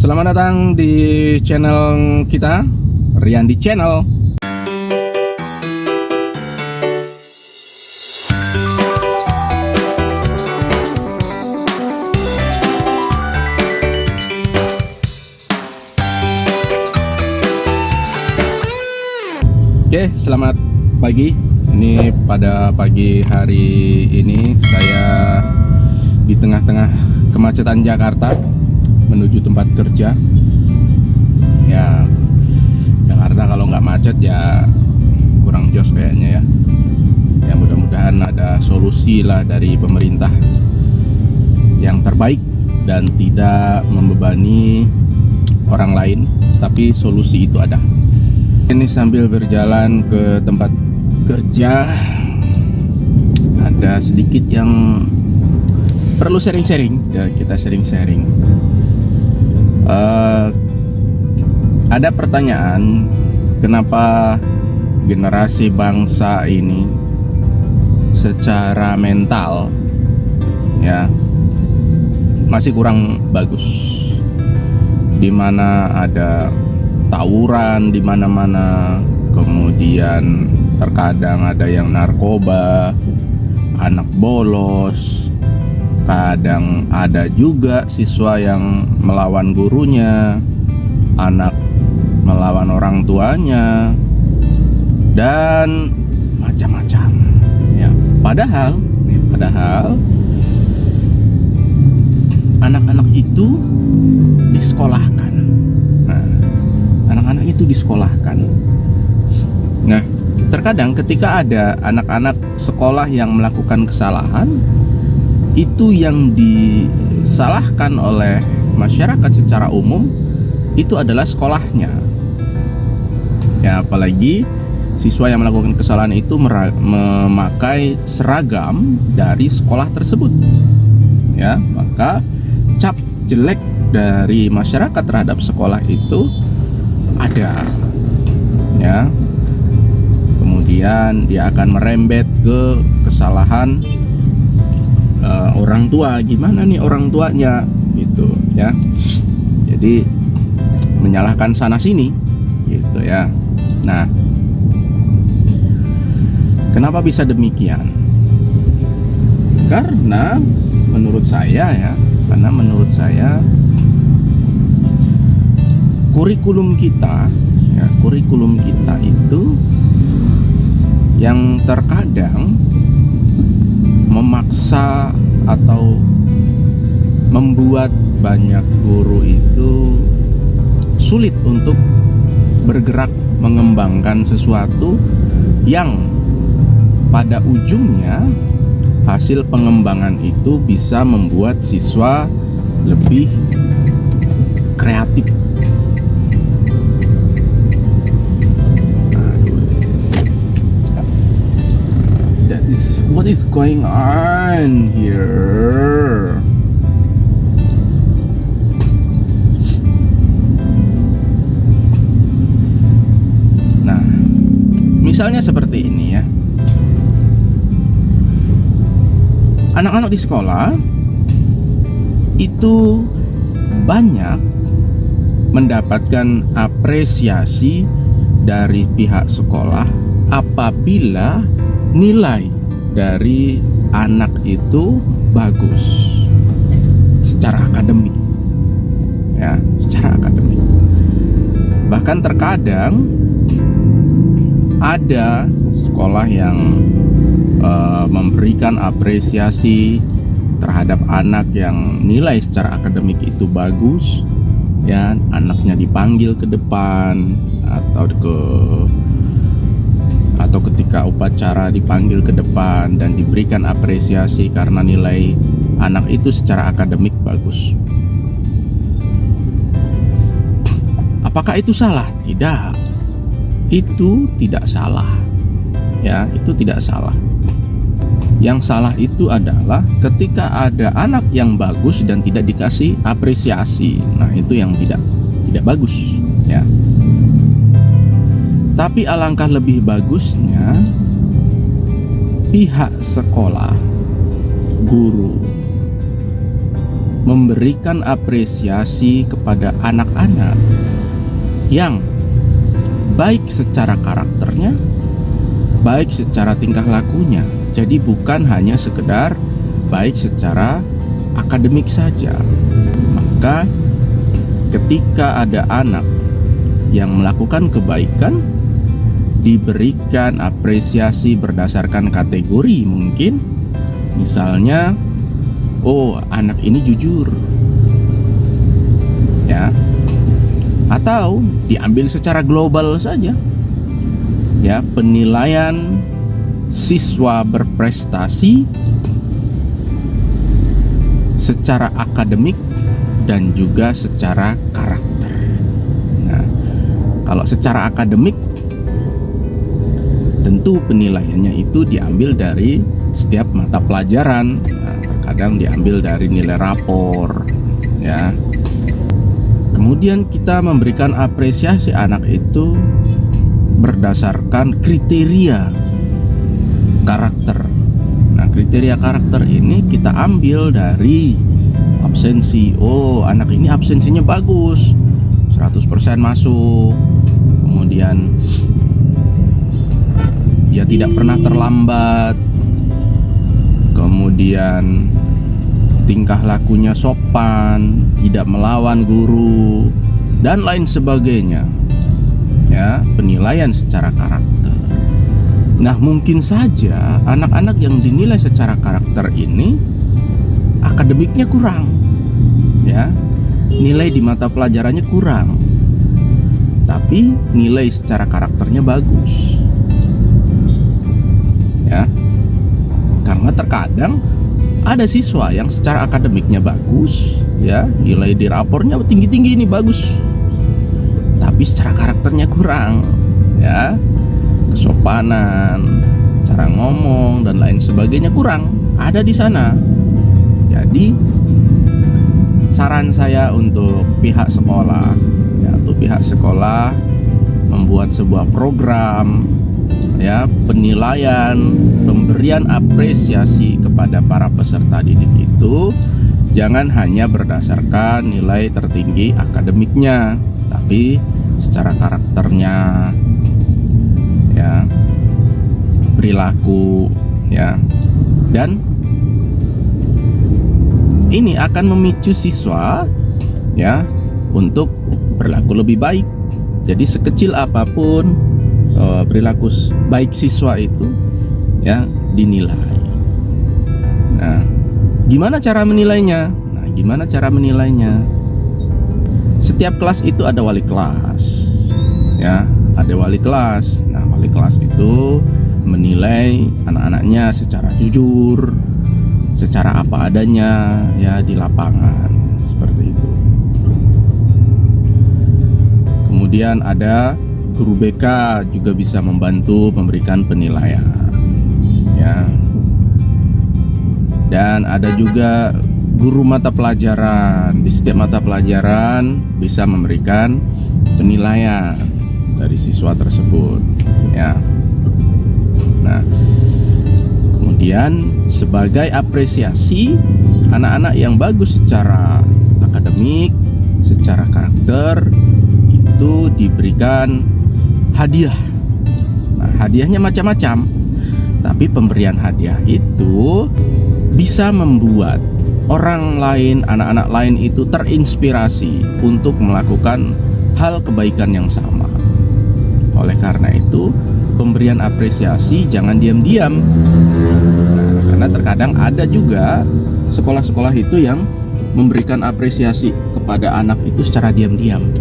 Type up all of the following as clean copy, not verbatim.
Selamat datang di channel kita, Riyandi Channel. Oke, selamat pagi. Ini pada pagi hari ini saya di tengah-tengah kemacetan Jakarta menuju tempat kerja. Ya, Jakarta kalau nggak macet ya kurang jos kayaknya ya. Ya mudah-mudahan ada solusi lah dari pemerintah yang terbaik dan tidak membebani orang lain, tapi solusi itu ada. Ini sambil berjalan ke tempat kerja, ada sedikit yang perlu sharing-sharing. Ya, kita sharing-sharing. Ada pertanyaan, kenapa generasi bangsa ini secara mental ya masih kurang bagus, dimana ada tawuran di mana-mana, kemudian terkadang ada yang narkoba, anak bolos, kadang ada juga siswa yang melawan gurunya, anak melawan orang tuanya, dan macam-macam ya. Padahal anak-anak itu disekolahkan. Anak-anak itu disekolahkan. Nah, terkadang ketika ada anak-anak sekolah yang melakukan kesalahan, itu yang disalahkan oleh masyarakat secara umum itu adalah sekolahnya. Ya, apalagi siswa yang melakukan kesalahan itu memakai seragam dari sekolah tersebut. Ya, maka cap jelek dari masyarakat terhadap sekolah itu ada, ya. Kemudian dia akan merembet ke kesalahan orang tua. Gimana nih orang tuanya gitu ya. Jadi menyalahkan sana sini gitu ya. Nah, kenapa bisa demikian? Karena menurut saya kurikulum kita itu yang terkadang memaksa atau membuat banyak guru itu sulit untuk bergerak mengembangkan sesuatu yang pada ujungnya hasil pengembangan itu bisa membuat siswa lebih kreatif. What is going on here? Nah, misalnya seperti ini ya. Anak-anak di sekolah itu banyak mendapatkan apresiasi dari pihak sekolah apabila nilai dari anak itu bagus secara akademik, ya, secara akademik. Bahkan terkadang ada sekolah yang memberikan apresiasi terhadap anak yang nilai secara akademik itu bagus, ya, anaknya dipanggil ke depan atau ketika upacara dipanggil ke depan dan diberikan apresiasi karena nilai anak itu secara akademik bagus. Apakah itu salah? Tidak. Itu tidak salah. Ya, itu tidak salah. Yang salah itu adalah ketika ada anak yang bagus dan tidak dikasih apresiasi. Nah, itu yang tidak bagus, ya. Tapi alangkah lebih bagusnya pihak sekolah, guru, memberikan apresiasi kepada anak-anak yang baik secara karakternya, baik secara tingkah lakunya. Jadi bukan hanya sekedar baik secara akademik saja. Maka ketika ada anak yang melakukan kebaikan, diberikan apresiasi berdasarkan kategori mungkin. Misalnya, oh, anak ini jujur, ya. Atau diambil secara global saja, ya, penilaian siswa berprestasi secara akademik dan juga secara karakter. Nah, kalau secara akademik, tentu penilaiannya itu diambil dari setiap mata pelajaran. Nah, terkadang diambil dari nilai rapor, ya. Kemudian kita memberikan apresiasi anak itu berdasarkan kriteria karakter. Nah, kriteria karakter ini kita ambil dari absensi. Oh, anak ini absensinya bagus, 100% masuk. Kemudian dia tidak pernah terlambat. Kemudian tingkah lakunya sopan, tidak melawan guru, dan lain sebagainya. Ya, penilaian secara karakter. Nah, mungkin saja anak-anak yang dinilai secara karakter ini akademiknya kurang, ya, nilai di mata pelajarannya kurang, tapi nilai secara karakternya bagus, ya. Karena terkadang ada siswa yang secara akademiknya bagus, ya, nilai di rapornya tinggi-tinggi, ini bagus, tapi secara karakternya kurang, ya, kesopanan, cara ngomong dan lain sebagainya kurang, ada di sana. Jadi saran saya untuk pihak sekolah, ya, untuk pihak sekolah membuat sebuah program, ya, penilaian, pemberian apresiasi kepada para peserta didik itu jangan hanya berdasarkan nilai tertinggi akademiknya, tapi secara karakternya, ya, perilaku, ya. Dan ini akan memicu siswa, ya, untuk berlaku lebih baik. Jadi sekecil apapun perilaku baik siswa itu, ya, dinilai. Nah, gimana cara menilainya? Setiap kelas itu ada wali kelas, ya, ada wali kelas. Nah, wali kelas itu menilai anak-anaknya secara jujur, secara apa adanya, ya, di lapangan, seperti itu. Kemudian ada guru BK juga bisa membantu memberikan penilaian, ya. Dan ada juga guru mata pelajaran. Di setiap mata pelajaran bisa memberikan penilaian dari siswa tersebut, ya. Nah, kemudian sebagai apresiasi anak-anak yang bagus secara akademik, secara karakter, itu diberikan hadiah. Nah, hadiahnya macam-macam, tapi pemberian hadiah itu bisa membuat orang lain, anak-anak lain itu terinspirasi untuk melakukan hal kebaikan yang sama. Oleh karena itu, pemberian apresiasi jangan diam-diam. Nah, karena terkadang ada juga sekolah-sekolah itu yang memberikan apresiasi kepada anak itu secara diam-diam,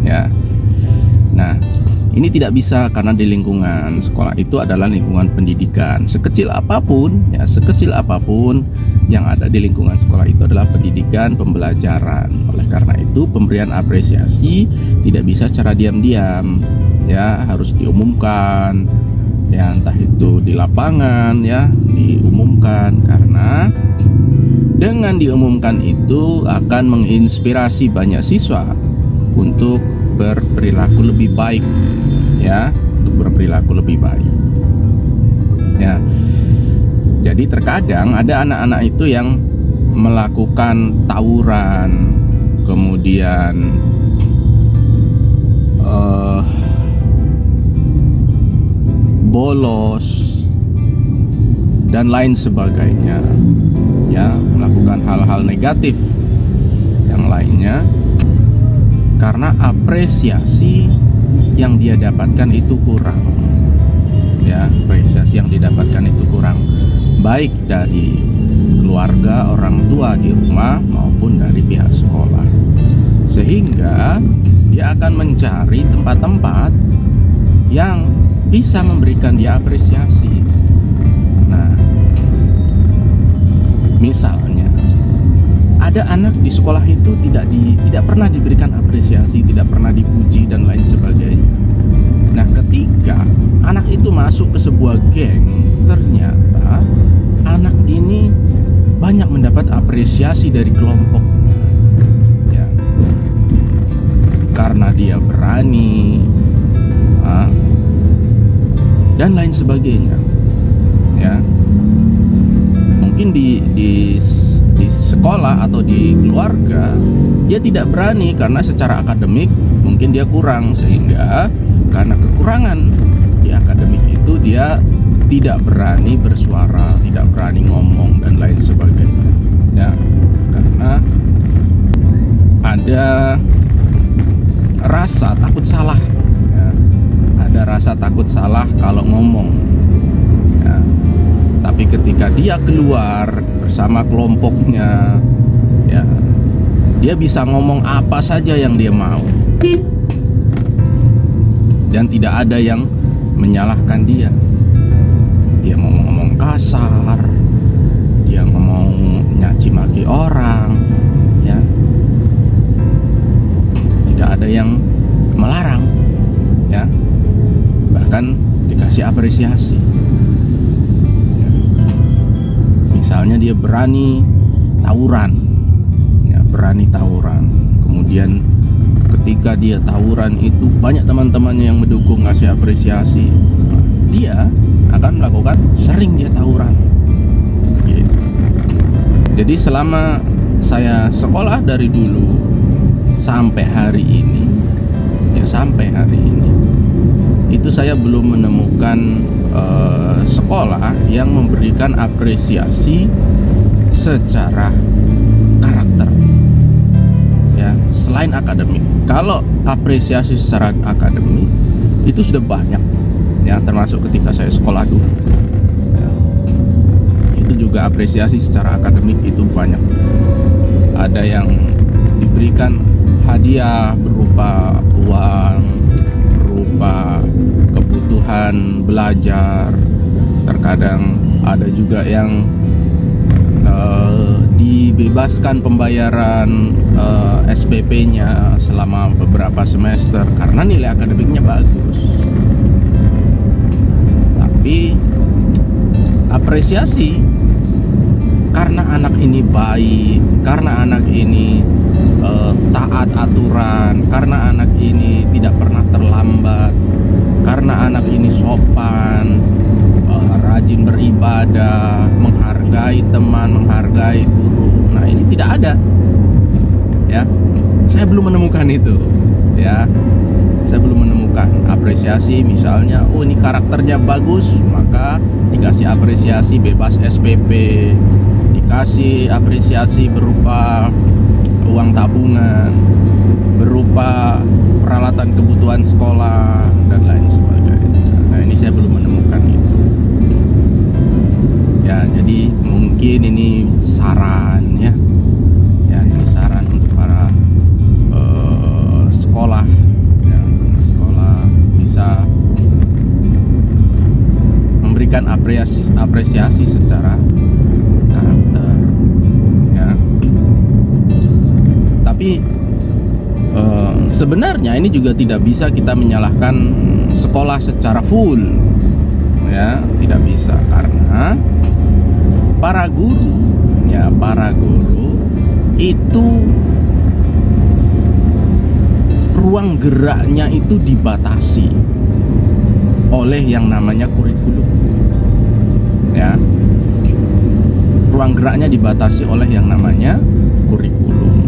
ya. Nah, ini tidak bisa, karena di lingkungan sekolah itu adalah lingkungan pendidikan. Sekecil apapun, ya, sekecil apapun yang ada di lingkungan sekolah itu adalah pendidikan, pembelajaran. Oleh karena itu, pemberian apresiasi tidak bisa secara diam-diam, ya, harus diumumkan, ya, entah itu di lapangan, ya, diumumkan, karena dengan diumumkan itu akan menginspirasi banyak siswa untuk berperilaku lebih baik, ya, untuk berperilaku lebih baik, ya. Jadi terkadang ada anak-anak itu yang melakukan tawuran, kemudian bolos dan lain sebagainya, ya, melakukan hal-hal negatif yang lainnya, karena apresiasi yang dia dapatkan itu kurang, ya, apresiasi yang didapatkan itu kurang, baik dari keluarga, orang tua di rumah maupun dari pihak sekolah, sehingga dia akan mencari tempat-tempat yang bisa memberikan dia apresiasi. Nah, misalnya ada anak di sekolah itu tidak pernah diberikan apresiasi, tidak pernah dipuji dan lain sebagainya. Nah, ketika anak itu masuk ke sebuah geng, ternyata anak ini banyak mendapat apresiasi dari kelompok, ya, karena dia berani, dan lain sebagainya, ya. Mungkin di sekolah atau di keluarga dia tidak berani karena secara akademik mungkin dia kurang, sehingga karena kekurangan di akademik itu dia tidak berani bersuara, tidak berani ngomong dan lain sebagainya, ya, karena ada rasa takut salah, ya. Ada rasa takut salah kalau ngomong, ya. Tapi ketika dia keluar bersama kelompoknya, ya, dia bisa ngomong apa saja yang dia mau dan tidak ada yang menyalahkan dia. Dia mau ngomong kasar, dia mau nyaci maki orang, ya, tidak ada yang melarang, ya, bahkan dikasih apresiasi, ya. Misalnya dia berani tawuran, ya, berani tawuran, kemudian ketika dia tawuran itu banyak teman-temannya yang mendukung, ngasih apresiasi, dia akan melakukan, sering dia tawuran, gitu. Jadi selama saya sekolah dari dulu sampai hari ini, ya, sampai hari ini itu saya belum menemukan sekolah yang memberikan apresiasi secara karakter, ya, selain akademik. Kalau apresiasi secara akademik itu sudah banyak, ya, termasuk ketika saya sekolah dulu, ya, itu juga apresiasi secara akademik itu banyak. Ada yang diberikan hadiah berupa uang, berupa kebutuhan belajar, terkadang ada juga yang dibebaskan pembayaran SPP-nya selama beberapa semester karena nilai akademiknya bagus. Tapi apresiasi karena anak ini baik, karena anak ini taat aturan, karena anak ini tidak pernah terlambat, karena anak ini sopan, rajin beribadah, menghargai teman, menghargai guru. Nah, ini tidak ada, ya. Saya belum menemukan itu, ya. Saya belum menemukan apresiasi, misalnya, oh ini karakternya bagus, maka dikasih apresiasi bebas SPP, dikasih apresiasi berupa uang tabungan, berupa peralatan kebutuhan sekolah dan lain sebagainya. Nah, ini saya belum menemukan itu. Ya, jadi mungkin ini saran, ya. Ya, ini saran untuk para sekolah, ya. Sekolah bisa memberikan apresiasi secara karakter, ya. Tapi sebenarnya ini juga tidak bisa kita menyalahkan sekolah secara full, ya, tidak bisa, karena para guru, ya, para guru itu ruang geraknya itu dibatasi oleh yang namanya kurikulum, ya. ruang geraknya dibatasi oleh yang namanya kurikulum.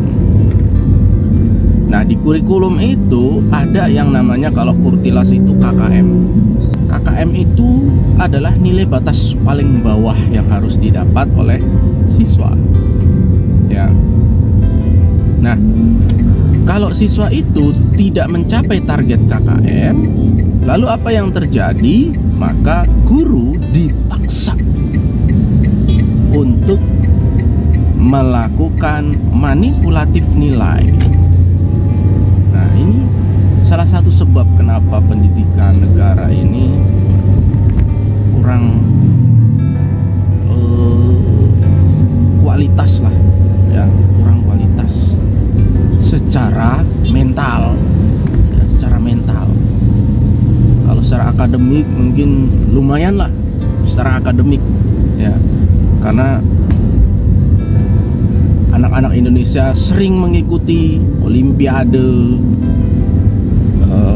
Nah, di kurikulum itu ada yang namanya, kalau Kurtilas itu KKM. KKM itu adalah nilai batas paling bawah yang harus didapat oleh siswa. Ya. Nah, kalau siswa itu tidak mencapai target KKM, lalu apa yang terjadi? Maka guru dipaksa untuk melakukan manipulatif nilai. Nah, ini salah satu sebab kenapa pendidikan negara ini kurang kualitas lah, ya, kurang kualitas secara mental, ya, secara mental. Kalau secara akademik mungkin lumayan lah, secara akademik, ya, karena anak-anak Indonesia sering mengikuti olimpiade,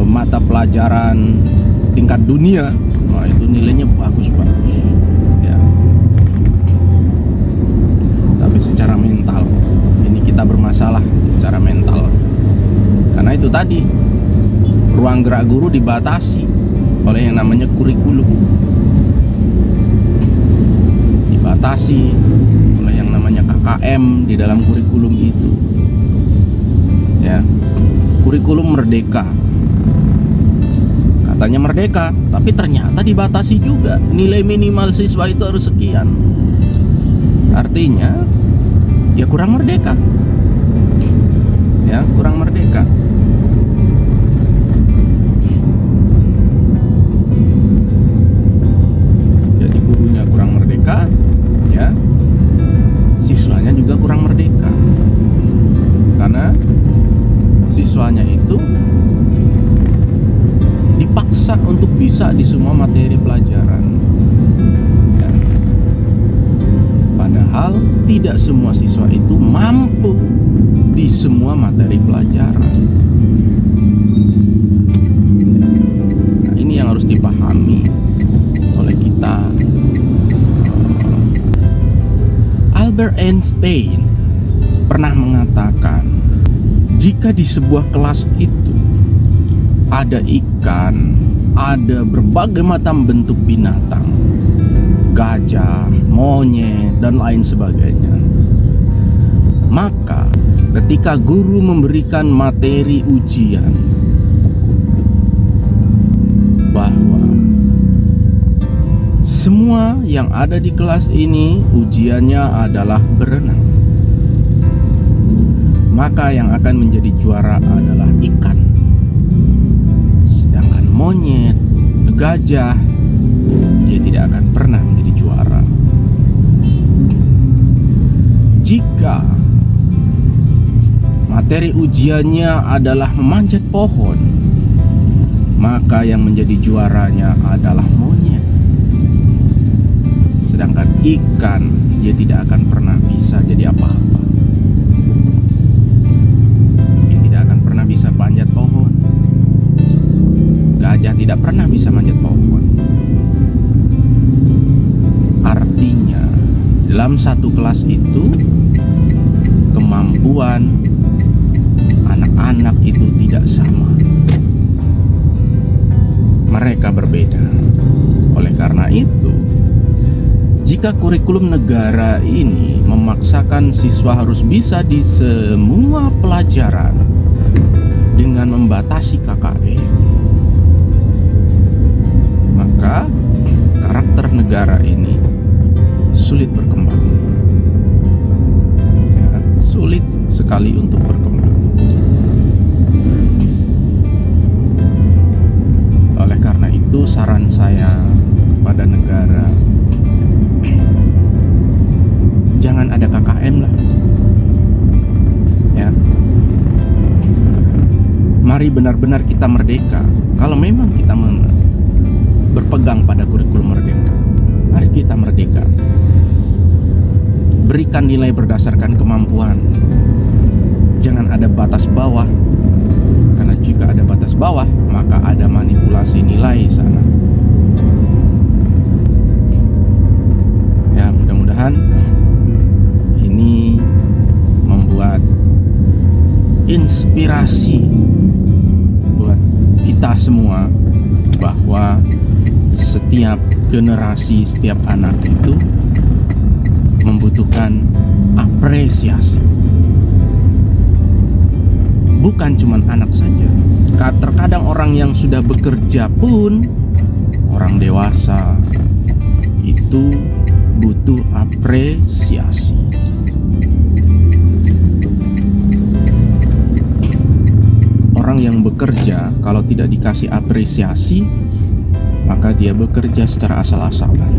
mata pelajaran tingkat dunia. Nah, itu nilainya bagus-bagus, ya. Tapi secara mental ini kita bermasalah secara mental, karena itu tadi, ruang gerak guru dibatasi oleh yang namanya kurikulum, dibatasi oleh yang namanya KKM di dalam kurikulum itu, ya. Kurikulum merdeka, katanya merdeka, tapi ternyata dibatasi juga. Nilai minimal siswa itu harus sekian. Artinya ya kurang merdeka, ya, kurang merdeka. Jadi gurunya kurang merdeka, ya, siswanya juga kurang merdeka, karena siswanya itu dipaksa untuk bisa di semua materi pelajaran, ya. Padahal tidak semua siswa itu mampu di semua materi pelajaran. Nah, ini yang harus dipahami oleh kita. Albert Einstein pernah mengatakan, jika di sebuah kelas itu ada ikan, ada berbagai macam bentuk binatang, gajah, monyet, dan lain sebagainya, maka ketika guru memberikan materi ujian bahwa semua yang ada di kelas ini ujiannya adalah berenang, maka yang akan menjadi juara adalah ikan. Sedangkan monyet, gajah, dia tidak akan pernah menjadi juara. Jika materi ujiannya adalah memanjat pohon, maka yang menjadi juaranya adalah monyet. Sedangkan ikan, dia tidak akan pernah bisa jadi apa-apa. Dia tidak akan pernah bisa panjat pohon. Gajah tidak pernah bisa manjat pohon. Artinya, dalam satu kelas itu, kemampuan anak-anak itu tidak sama. Mereka berbeda. Oleh karena itu, jika kurikulum negara ini memaksakan siswa harus bisa di semua pelajaran dengan membatasi KKM, maka karakter negara ini sulit berkembang, ya, sulit sekali untuk berkembang. Oleh karena itu, saran saya pada negara, jangan ada KKM lah, ya. Mari benar-benar kita merdeka. Kalau memang kita berpegang pada kurikulum merdeka, mari kita merdeka. Berikan nilai berdasarkan kemampuan. Jangan ada batas bawah, karena jika ada batas bawah, maka ada manipulasi nilai sana. Ya, mudah-mudahan ini membuat inspirasi buat kita semua bahwa setiap generasi, setiap anak itu membutuhkan apresiasi. Bukan cuma anak saja. Terkadang orang yang sudah bekerja pun, orang dewasa itu butuh apresiasi. Orang yang bekerja kalau tidak dikasih apresiasi, maka dia bekerja secara asal-asalan.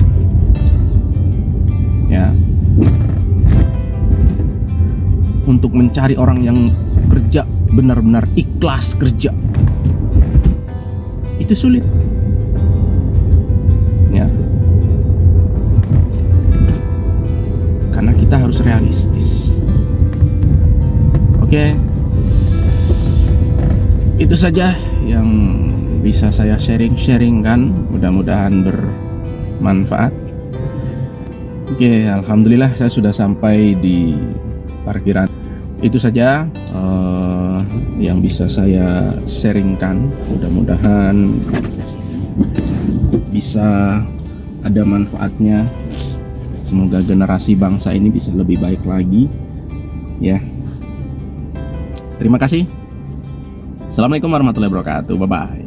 Ya. Untuk mencari orang yang kerja benar-benar ikhlas kerja, itu sulit. Ya. Karena kita harus realistis. Oke. Itu saja yang bisa saya sharing-sharingkan, mudah-mudahan bermanfaat. Oke, alhamdulillah saya sudah sampai di parkiran. Itu saja yang bisa saya sharingkan, mudah-mudahan bisa ada manfaatnya. Semoga generasi bangsa ini bisa lebih baik lagi, ya. Terima kasih. Assalamualaikum warahmatullahi wabarakatuh. Bye bye.